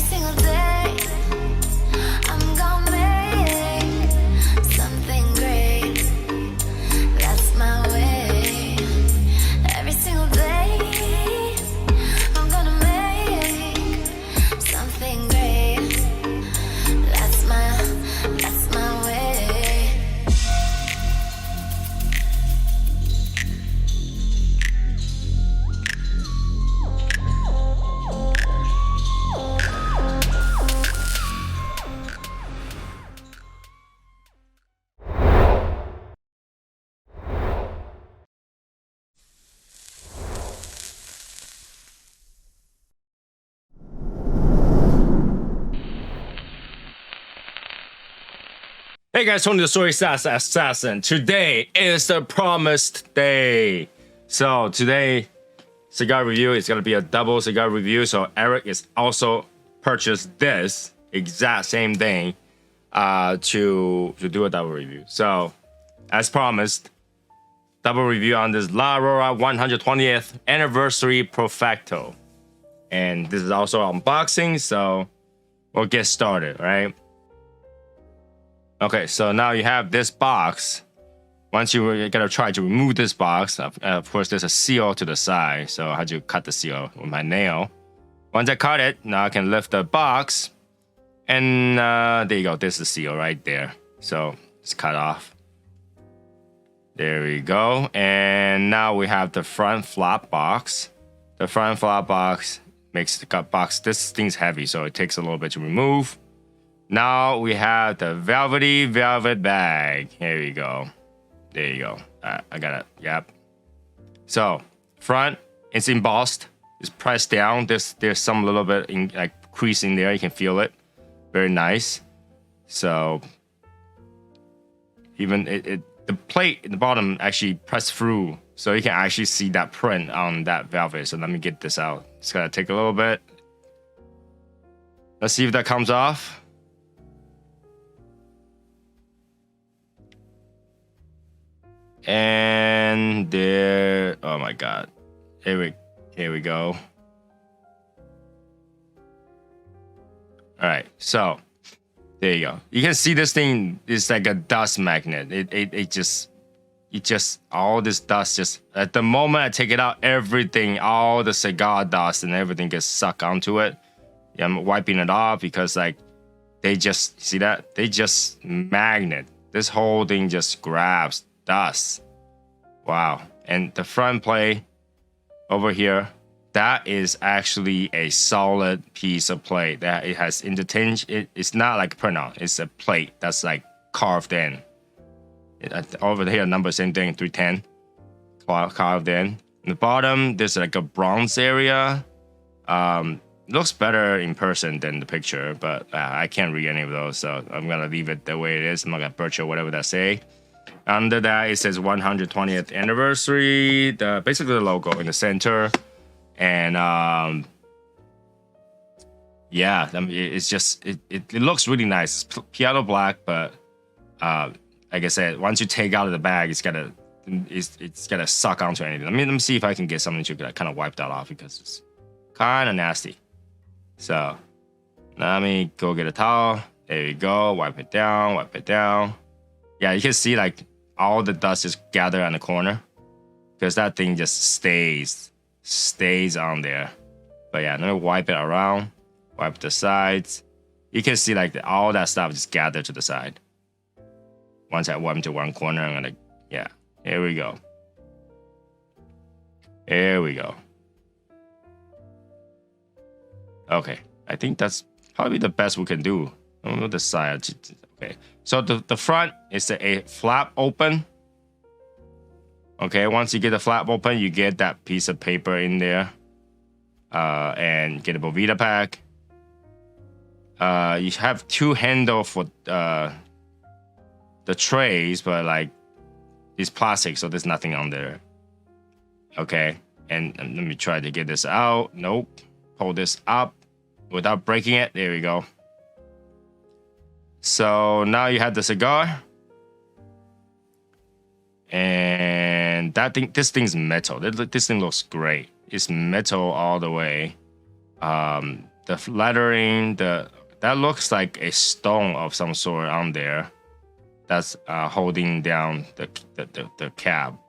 single day, I'm gonna make something great. That's my way. Every single day, I'm gonna make something great. That's my way. Hey guys, Tony the Soysauceassassin. Today is the promised day. So today, cigar review is gonna be a double cigar review. So Eric is also purchased this exact same thing to do a double review. So as promised, double review on this La Aurora 120th anniversary Perfecto. And this is also unboxing, so we'll get started, right? Okay, so now you have this box. Once you're gonna try to remove this box, of course, there's a seal to the side. So I had to cut the seal with my nail. Once I cut it, now I can lift the box. And there you go, there's the seal right there. So it's cut off. There we go. And now we have the front flap box. The front flap box makes the cut box. This thing's heavy, so it takes a little bit to remove. Now we have the velvet bag. Here we go. There you go. I got it. Yep. So front, it's embossed. It's pressed down. There's some little bit in like crease in there. You can feel it. Very nice. So even the plate at the bottom actually pressed through, so you can actually see that print on that velvet. So let me get this out. It's gonna take a little bit. Let's see if that comes off. And there, oh my god, here we go. All right, so there you go. You can see this thing is like a dust magnet. It just all this dust just at the moment I take it out, everything, all the cigar dust and everything gets sucked onto it. Yeah, I'm wiping it off because like they just see that they just magnet. This whole thing just grabs dust. Wow. And the front plate over here, that is actually a solid piece of plate that it has interchange. It's not like a printout, it's a plate that's like carved in. Over here, number same thing, 310 carved in. In the bottom, there's like a bronze area. Looks better in person than the picture, but I can't read any of those, so I'm gonna leave it the way it is. I'm not gonna butcher whatever that say. Under that, it says 120th anniversary. Basically the logo in the center, and yeah, I mean, it's just it looks really nice. It's piano black, but like I said, once you take out of the bag, it's gonna suck onto anything. Let me see if I can get something to kind of wipe that off because it's kind of nasty. So let me go get a towel. There you go. Wipe it down. Wipe it down. Yeah, you can see like all the dust just gather on the corner because that thing just stays on there. But yeah, let me wipe it around. Wipe the sides. You can see like all that stuff just gathered to the side. Once I wipe to one corner, I'm gonna, yeah, here we go. Here we go. Okay, I think that's probably the best we can do. On the side, okay. So the front is a flap open. Okay, once you get the flap open, you get that piece of paper in there. And get a Bovita pack. You have two handles for the trays, but like it's plastic, so there's nothing on there. Okay, and let me try to get this out. Nope. Pull this up without breaking it. There we go. So now you have the cigar, and this thing's metal. This thing looks great. It's metal all the way. lettering, that looks like a stone of some sort on there. That's holding down the cap.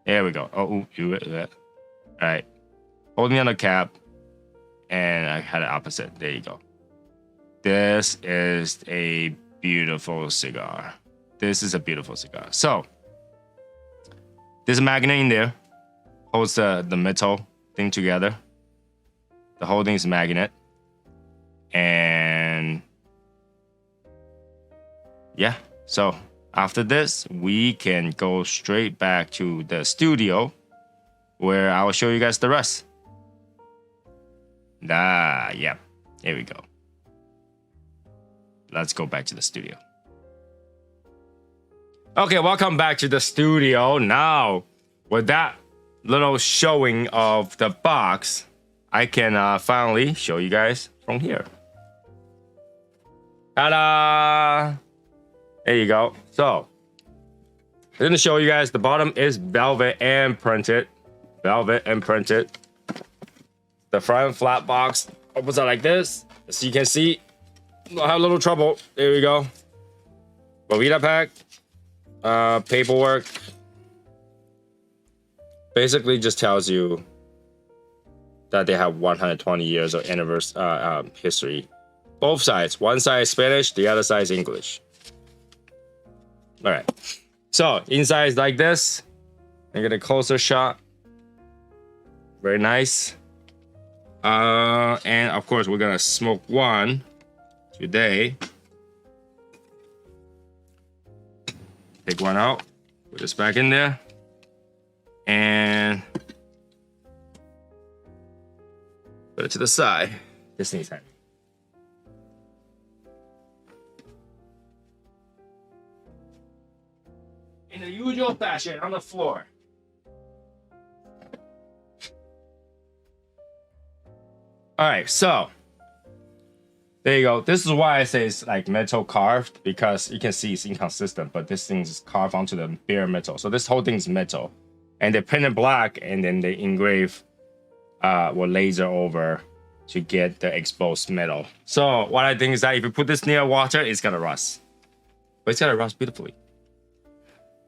There we go. Oh, all right, holding on the cap, and I had it opposite. There you go. This is a beautiful cigar. This is a beautiful cigar. So there's a magnet in there, holds the metal thing together. The whole thing is a magnet, and yeah. So after this, we can go straight back to the studio, where I will show you guys the rest. Yeah. Here we go. Let's go back to the studio. Okay, welcome back to the studio. Now, with that little showing of the box, I can finally show you guys from here. Ta-da! There you go. So, I'm gonna show you guys the bottom is velvet and printed. Velvet and printed. The front flat box opens out like this. As you can see, I have a little trouble. There we go. Bovita pack. Paperwork. Basically just tells you that they have 120 years of anniversary history. Both sides. One side is Spanish, the other side is English. All right. So inside is like this. I get a closer shot. Very nice. And of course, we're gonna smoke one today. Take one out. Put this back in there. And put it to the side. This needs time. In the usual fashion, on the floor. All right, so there you go. This is why I say it's like metal carved, because you can see it's inconsistent, but this thing is carved onto the bare metal. So this whole thing is metal, and they paint it black, and then they engrave or laser over to get the exposed metal. So what I think is that if you put this near water, it's gonna rust, but it's gonna rust beautifully.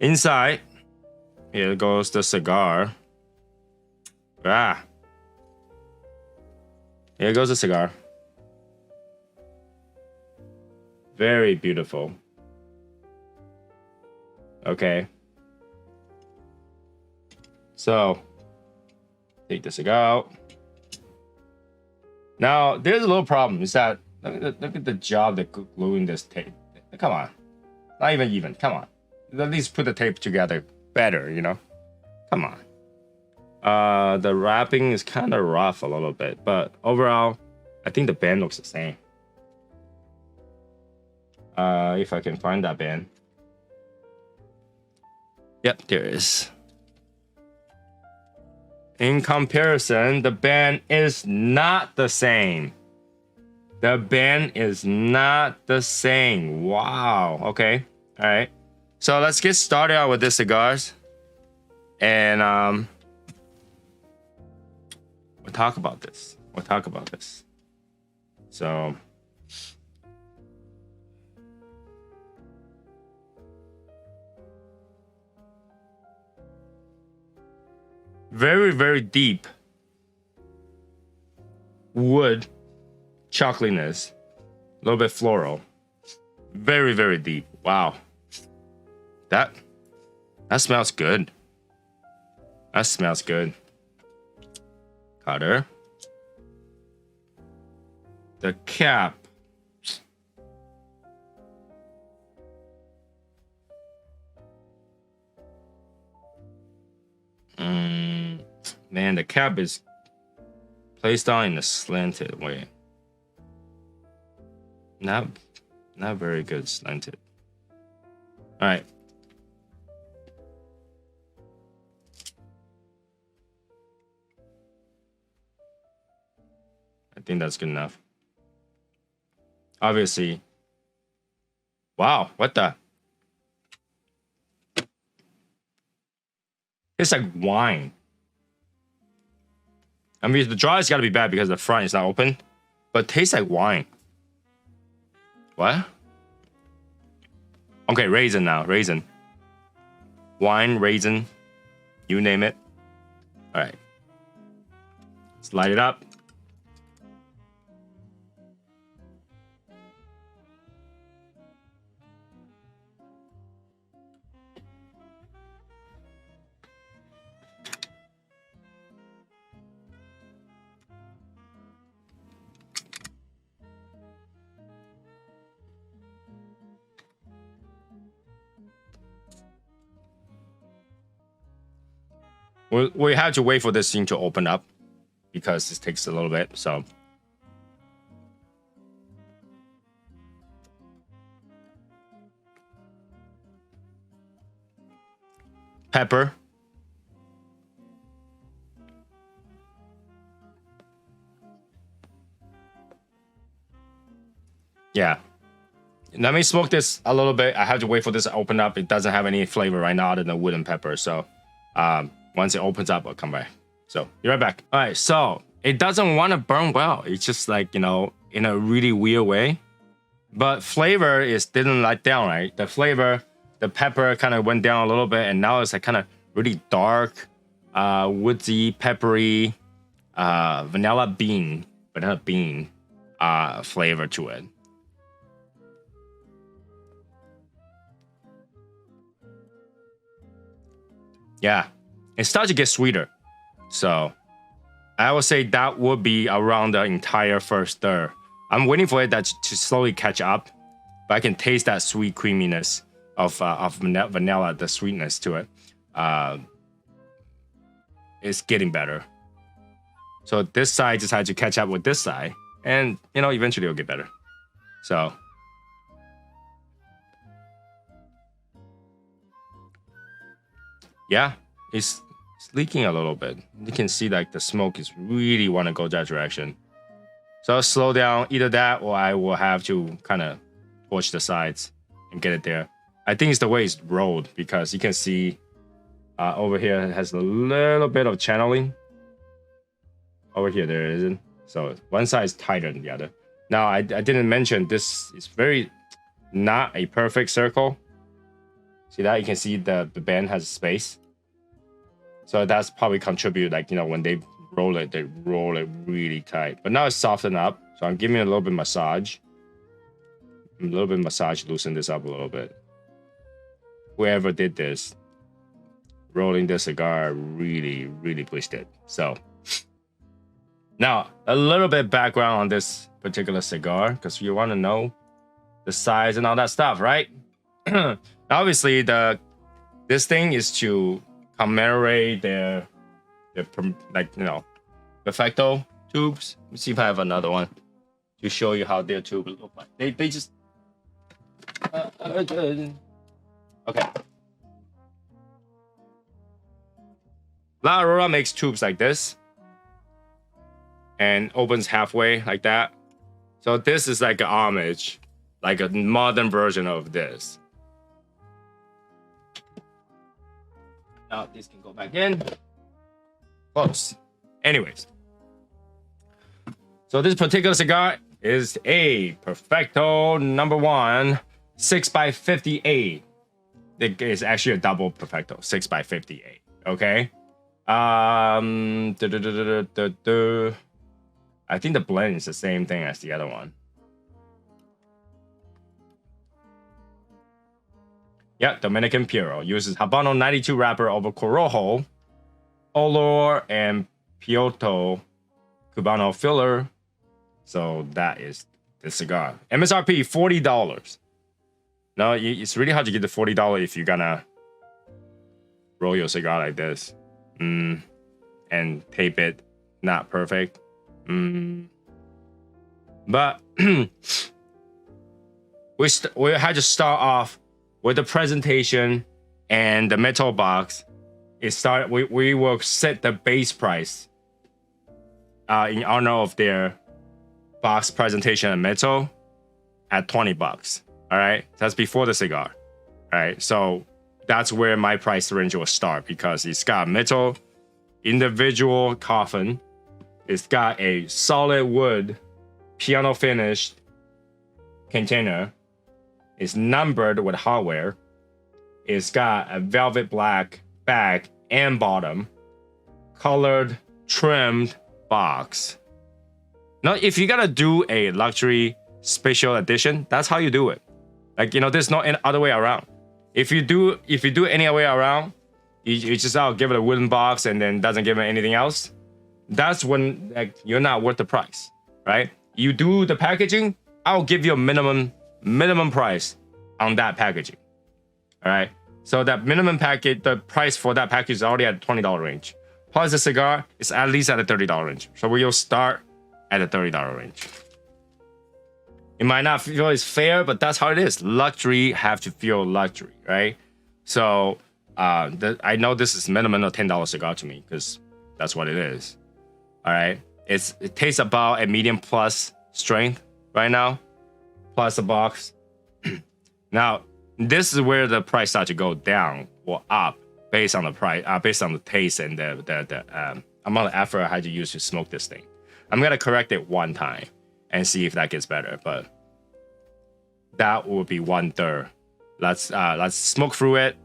Inside, here goes the cigar. Here goes the cigar. Very beautiful. Okay. So, take the cigar out. Now, there's a little problem. Is that, look at the job they're gluing this tape. Come on. Not even. Come on. At least put the tape together better, you know? Come on. The wrapping is kind of rough a little bit, but overall, I think the band looks the same. If I can find that band. Yep, there is. In comparison, the band is not the same. The band is not the same. Wow. Okay. All right. So let's get started out with the cigars. And we'll talk about this. So very, very deep wood chocolatiness, a little bit floral, very, very deep. Wow, that smells good. That smells good. Cutter. The cap. Man, the cap is placed on in a slanted way. Not very good slanted. All right. I think that's good enough. Obviously. Wow, what the? It's like wine. I mean, the dry has got to be bad because the front is not open. but tastes like wine. What? Okay, raisin now. Raisin. Wine, raisin. You name it. All right. Let's light it up. We have to wait for this thing to open up because this takes a little bit. So pepper, yeah. Let me smoke this a little bit. I have to wait for this to open up. It doesn't have any flavor right now other than wood and pepper. So once it opens up, I'll come back. So be right back. All right, so it doesn't want to burn well. It's just like, you know, in a really weird way. But flavor is didn't let down, right? The flavor, the pepper kind of went down a little bit, and now it's like kind of really dark, woodsy, peppery, vanilla bean flavor to it. Yeah, it starts to get sweeter. So I would say that would be around the entire first third. I'm waiting for it to slowly catch up, but I can taste that sweet creaminess of vanilla, the sweetness to it. It's getting better. So this side decided to catch up with this side, and you know, eventually it'll get better. So yeah, it's leaking a little bit. You can see like the smoke is really want to go that direction. So I'll slow down either that, or I will have to kind of torch the sides and get it there. I think it's the way it's rolled, because you can see over here it has a little bit of channeling. Over here there isn't. So one side is tighter than the other. Now I didn't mention this is very not a perfect circle. See that? You can see the band has space. So that's probably contribute, like, you know, when they roll it really tight. But now it's softened up. So I'm giving it a little bit of massage. Loosen this up a little bit. Whoever did this, rolling the cigar really, really pushed it. So now a little bit background on this particular cigar, because you want to know the size and all that stuff, right? Obviously, this thing is to commemorate their like, you know, Perfecto tubes. Let me see if I have another one to show you how their tubes look like. They just okay. La Aurora makes tubes like this and opens halfway like that. So this is like an homage, like a modern version of this. Now this can go back in. Close. Anyways. So this particular cigar is a Perfecto #1 6x58. It is actually a double Perfecto 6x58. Okay. I think the blend is the same thing as the other one. Yeah, Dominican Puro uses Habano 92 wrapper over Corojo, Olor, and Piotto Cubano filler. So that is the cigar. MSRP $40. Now it's really hard to get the $40 if you're gonna roll your cigar like this, and tape it not perfect. But we had to start off with the presentation and the metal box. We will set the base price in honor of their box presentation and metal at $20. All right, that's before the cigar. All right, so that's where my price range will start, because it's got metal individual coffin. It's got a solid wood piano finished container. It's numbered with hardware. It's got a velvet black back and bottom, colored, trimmed box. Now, if you gotta do a luxury special edition, that's how you do it. Like, you know, there's no other way around. If you do any other way around, you just give it a wooden box and then doesn't give it anything else. That's when like you're not worth the price, right? You do the packaging, I'll give you a minimum price on that packaging. All right. So that minimum package, the price for that package is already at $20 range. Plus the cigar is at least at a $30 range. So we'll start at a $30 range. It might not feel it's fair, but that's how it is. Luxury have to feel luxury, right? So I know this is minimum of $10 cigar to me because that's what it is. All right. It tastes about a medium plus strength right now, plus a box. Now, this is where the price starts to go down or up based on the price, based on the taste and the amount of effort I had to use to smoke this thing. I'm gonna correct it one time and see if that gets better, but that will be 1/3. Let's smoke through it,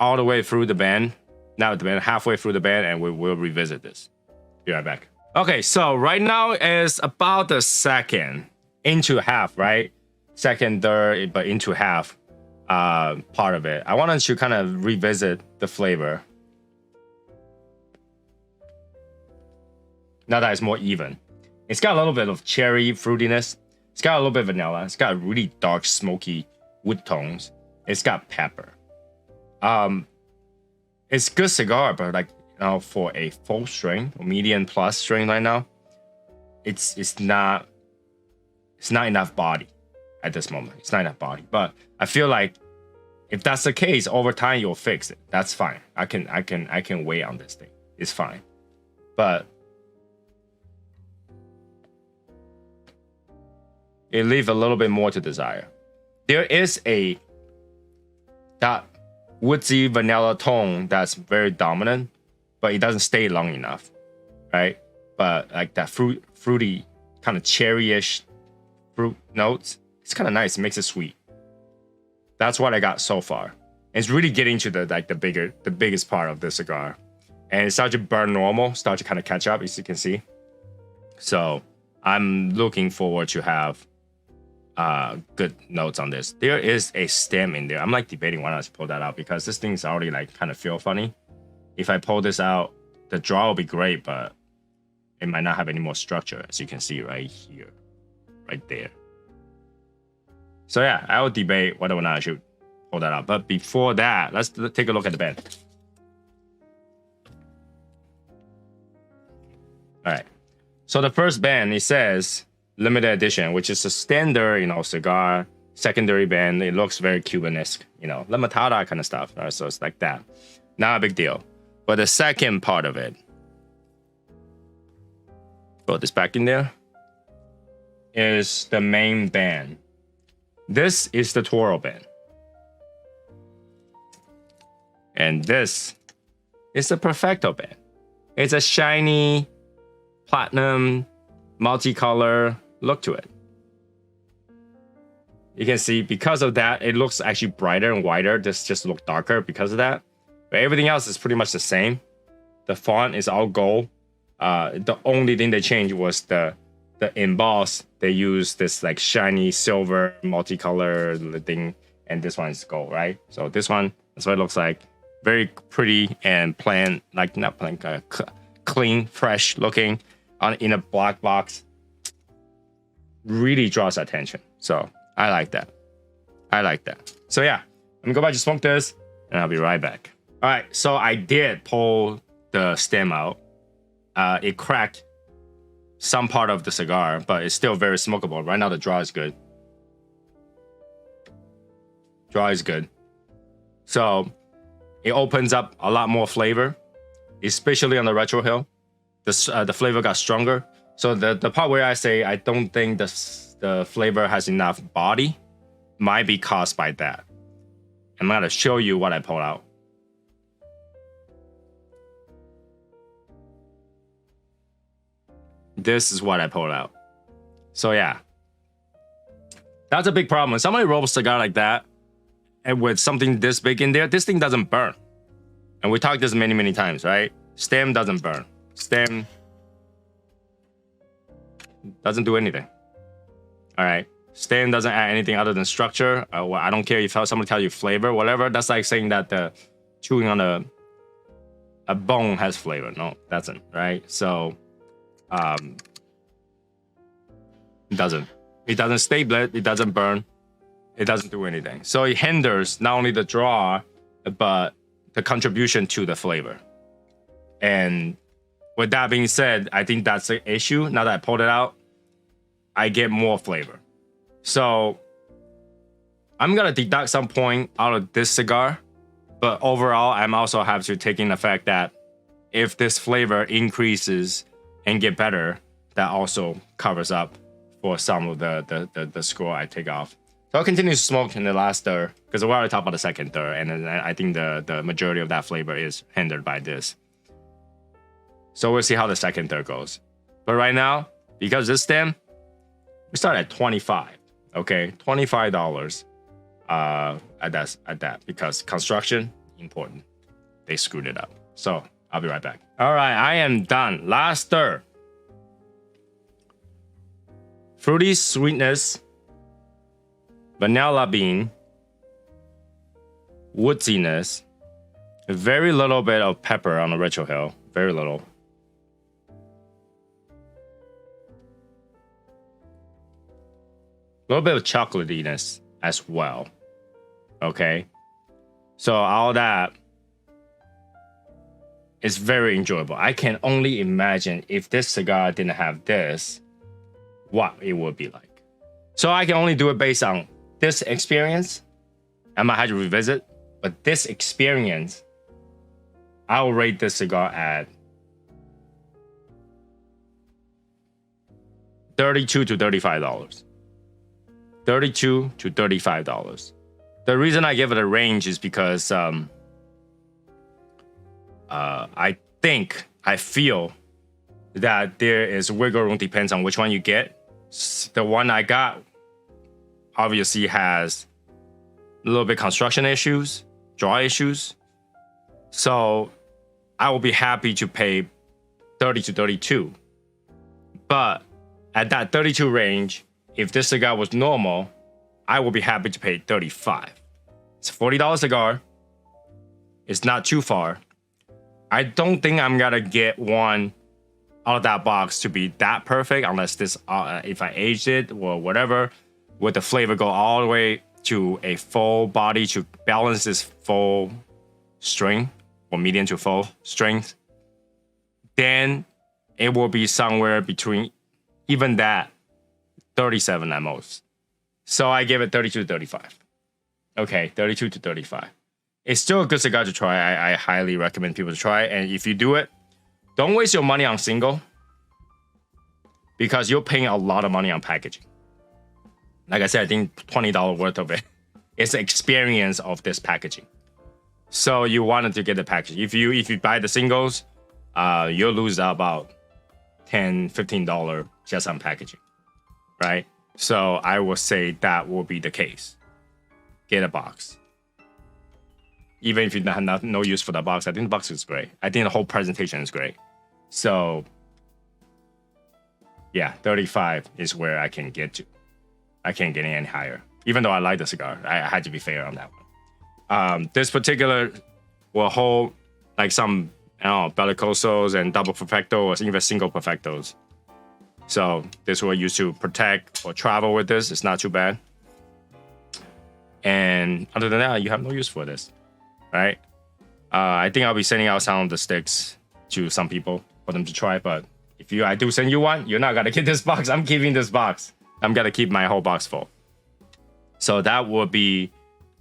all the way through the band. Now the band, halfway through the band, and we will revisit this. Be right back. Okay, so right now is about the second into half, right? Second, third, but into half part of it. I wanted to kind of revisit the flavor. Now that it's more even. It's got a little bit of cherry fruitiness. It's got a little bit of vanilla. It's got really dark, smoky wood tones. It's got pepper. It's good cigar, but like, you know, for a full strength, medium plus strength right now, it's not enough body at this moment. It's not enough body. But I feel like if that's the case, over time you'll fix it. That's fine. I can wait on this thing. It's fine. But it leaves a little bit more to desire. There is that woodsy vanilla tone that's very dominant, but it doesn't stay long enough, right? But like that fruity, kind of cherry-ish fruit notes, it's kind of nice. It makes it sweet. That's what I got so far. It's really getting to the biggest part of the cigar, and it starts to burn normal, start to kind of catch up, as you can see. So I'm looking forward to have good notes on this. There is a stem in there. I'm like debating why not to pull that out because this thing's already like kind of feel funny. If I pull this out, the draw will be great, but it might not have any more structure, as you can see right here, right there. So yeah, I will debate whether or not I should pull that out. But before that, let's take a look at the band. All right. So the first band, it says limited edition, which is a standard, you know, cigar secondary band. It looks very Cuban-esque, you know, limitada kind of stuff. Right? So it's like that. Not a big deal. But the second part of it, put this back in there, is the main band. This is the Toro band. And this is the Perfecto band. It's a shiny, platinum, multicolor look to it. You can see because of that, it looks actually brighter and whiter. This just looks darker because of that. But everything else is pretty much the same. The font is all gold. The only thing they changed was the emboss. They used this like shiny silver multicolor thing, and this one is gold, right? So this one, that's what it looks like. Very pretty and plain, like not plain, clean, fresh looking in a black box. Really draws attention. So I like that. I like that. So yeah, let me go back to smoke this, and I'll be right back. All right, so I did pull the stem out. It cracked some part of the cigar, but it's still very smokable. Right now, the draw is good. Draw is good. So it opens up a lot more flavor, especially on the retro hill. The flavor got stronger. So the part where I say I don't think the flavor has enough body might be caused by that. I'm gonna show you what I pulled out. this is what I pulled out. So yeah, that's a big problem. When somebody rolls a cigar like that, and with something this big in there, this thing doesn't burn. And we talked this many times, right? Stem doesn't burn. Stem doesn't do anything. All right. Stem doesn't add anything other than structure. I don't care if somebody tells you flavor, whatever. That's like saying that the chewing on a bone has flavor. No, it doesn't, right? So it doesn't. It doesn't stable it. It doesn't burn. It doesn't do anything. So it hinders not only the draw, but the contribution to the flavor. And with that being said, I think that's the issue. Now that I pulled it out, I get more flavor. So I'm gonna deduct some point out of this cigar, but overall, I'm also have to take in the fact that if this flavor increases and get better, that also covers up for some of the score I take off. So I'll continue to smoke in the last third, because we already talked about the second third, and then I think the majority of that flavor is hindered by this. So we'll see how the second third goes. But right now, because this stem, we start at 25. Okay, $25 at that, because construction, important. They screwed it up. So I'll be right back. All right, I am done. Last third. Fruity sweetness, vanilla bean, woodsiness, very little bit of pepper on the Ritual Hill, very little. A little bit of chocolatiness as well. Okay, so all that is very enjoyable. I can only imagine if this cigar didn't have this, what it would be like. So I can only do it based on this experience. I might have to revisit, but this experience, I will rate this cigar at $32 to $35. $32 to $35. The reason I give it a range is because I feel that there is wiggle room, depends on which one you get. The one I got obviously has a little bit construction issues, draw issues. So I will be happy to pay 30 to 32. But at that 32 range, if this cigar was normal, I will be happy to pay 35. It's a $40 cigar. It's not too far. I don't think I'm gonna get one out of that box to be that perfect unless this, if I aged it or whatever, would the flavor go all the way to a full body to balance this full strength or medium to full strength, then it will be somewhere between even that 37 at most. So I give it 32 to 35. Okay, 32 to 35. It's still a good cigar to try. I highly recommend people to try. And if you do it, don't waste your money on single, because you're paying a lot of money on packaging. Like I said, I think $20 worth of it is the experience of this packaging. So you wanted to get the package. If you buy the singles, you'll lose about $10, $15 just on packaging, right? So I will say that will be the case. Get a box. Even if you have no use for the box, I think the box is great. I think the whole presentation is great. So yeah, 35 is where I can get to. I can't get any higher. Even though I like the cigar, I had to be fair on that one. This particular will hold like some, bellicosos and double perfecto or even single perfectos. So this will use to protect or travel with this. It's not too bad. And other than that, you have no use for this, right? I think I'll be sending out some of the sticks to some people for them to try. But if I do send you one, you're not gonna get this box. I'm keeping this box. I'm gonna keep my whole box full. So that will be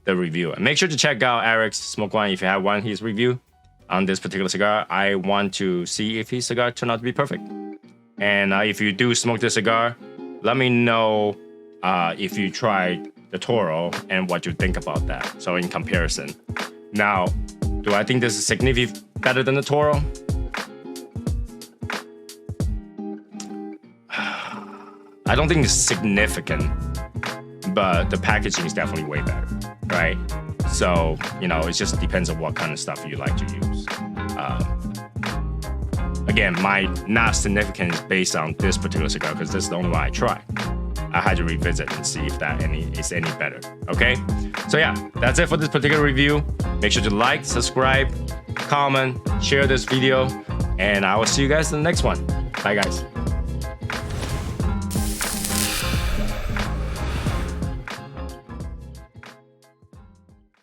the review. And make sure to check out Eric's Smoke One if you have one, his review on this particular cigar. I want to see if his cigar turned out to be perfect. And if you do smoke this cigar, let me know if you tried the Toro and what you think about that. So in comparison. Now, do I think this is significantly better than the Toro? I don't think it's significant, but the packaging is definitely way better, right? So, you know, it just depends on what kind of stuff you like to use. Again, my not significant is based on this particular cigar because this is the only one I tried. I had to revisit and see if that is any better. Okay, so yeah, that's it for this particular review. Make sure to like, subscribe, comment, share this video, and I will see you guys in the next one. Bye, guys.